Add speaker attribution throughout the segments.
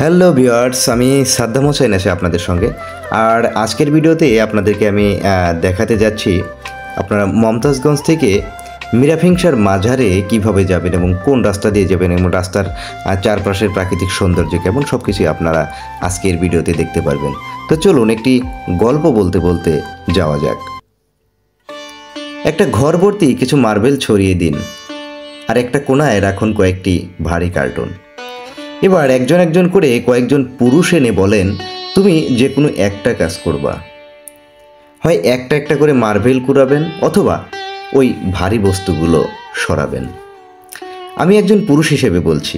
Speaker 1: Hello viewers, আমি সাদ্দাম হোসেন আছি আপনাদের সঙ্গে। আর আজকের ভিডিওতে আপনাদেরকে আমি দেখাতে যাচ্ছি আপনারা মমতাজগঞ্জ থেকে মিরাফিংসার মাজারে কিভাবে যাবেন এবং কোন রাস্তা দিয়ে যাবেন এবং রাস্তার চারপাশের প্রাকৃতিক সৌন্দর্য কেমন সব কিছুই আপনারা আজকের ভিডিওতে দেখতে পারবেন। তো চলুন একটি গল্প বলতে বলতে যাওয়া যাক। একটা ঘর ভর্তি কিছু মার্বেল ছড়িয়ে দিন, আর একটা কোণায় রাখুন কয়েকটি ভারী কার্টুন। এবার একজন একজন করে কয়েকজন পুরুষ এনে বলেন, তুমি যে কোনো একটা কাজ করবা, হয় একটা একটা করে মার্বেল কুড়াবেন অথবা ওই ভারী বস্তুগুলো সরাবেন। আমি একজন পুরুষ হিসেবে বলছি,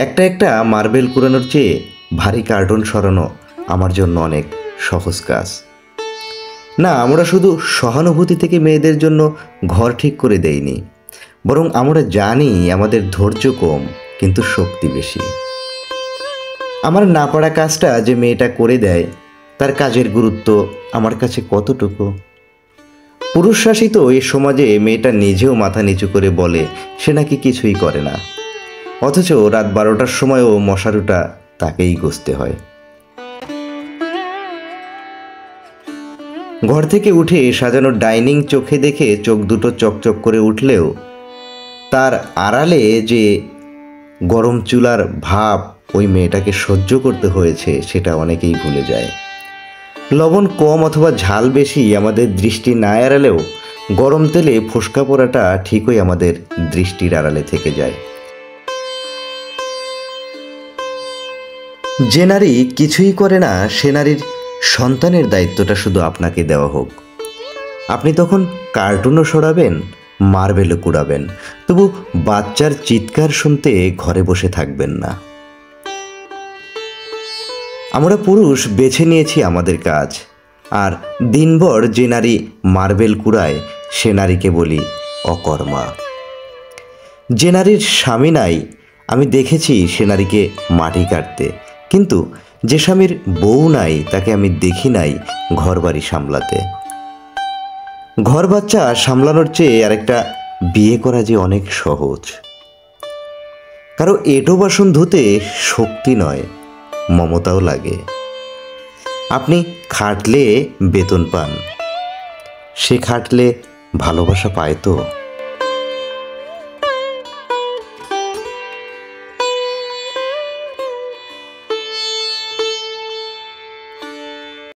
Speaker 1: একটা একটা মার্বেল কুড়ানোর চেয়ে ভারী কার্টুন সরানো আমার জন্য অনেক সহজ কাজ। না, আমরা শুধু সহানুভূতি থেকে মেয়েদের জন্য ঘর ঠিক করে দেইনি, বরং আমরা জানি আমাদের ধৈর্য কম কিন্তু শক্তি বেশি। আমার না পারা কাজটা যে মেয়েটা করে দেয়, তার কাজের গুরুত্ব আমার কাছে কতটুকু। পুরুষ শাসিত এই সমাজে মেয়েটা নিজেও মাথা নিচু করে বলে সে নাকি কিছুই করে না, অথচ রাত 12টার সময়ও মশারিটা তাকেই গসতে হয়। ঘর থেকে উঠে সাজানো ডাইনিং চোখে দেখে চোখ দুটো চকচক করে উঠলেও তার আড়ালে যে গরম চুলার ভাব ওই মেয়েটাকে সহ্য করতে হয়েছে সেটা অনেকেই ভুলে যায়। লবণ কম অথবা ঝাল বেশি আমাদের দৃষ্টি না এড়ালেও গরম তেলে ফোসকা পোড়াটা ঠিকই আমাদের দৃষ্টির আড়ালে থেকে যায়। যে নারী কিছুই করে না সে নারীর সন্তানের দায়িত্বটা শুধু আপনাকে দেওয়া হোক। আপনি তখন কার্টুনও সরাবেন, মার্বেলও কুড়াবেন, তবু বাচ্চার চিৎকার শুনতে ঘরে বসে থাকবেন না। আমরা পুরুষ বেছে নিয়েছি আমাদের কাজ, আর দিনভর যে নারী মার্বেল কুড়ায় সে নারীকে বলি অকর্মা। যে নারীর স্বামী নাই আমি দেখেছি সে নারীকে মাটি কাটতে, কিন্তু যে স্বামীর বউ নাই তাকে আমি দেখি নাই ঘরবাড়ি সামলাতে। ঘর বাচ্চা সামলানোর চেয়ে আরেকটা বিয়ে করা যে অনেক সহজ। কারো এঁটো বাসন ধুতে শক্তি নয়, মমতাও লাগে। আপনি খাটলে বেতন পান, সে খাটলে ভালোবাসা পায় তো।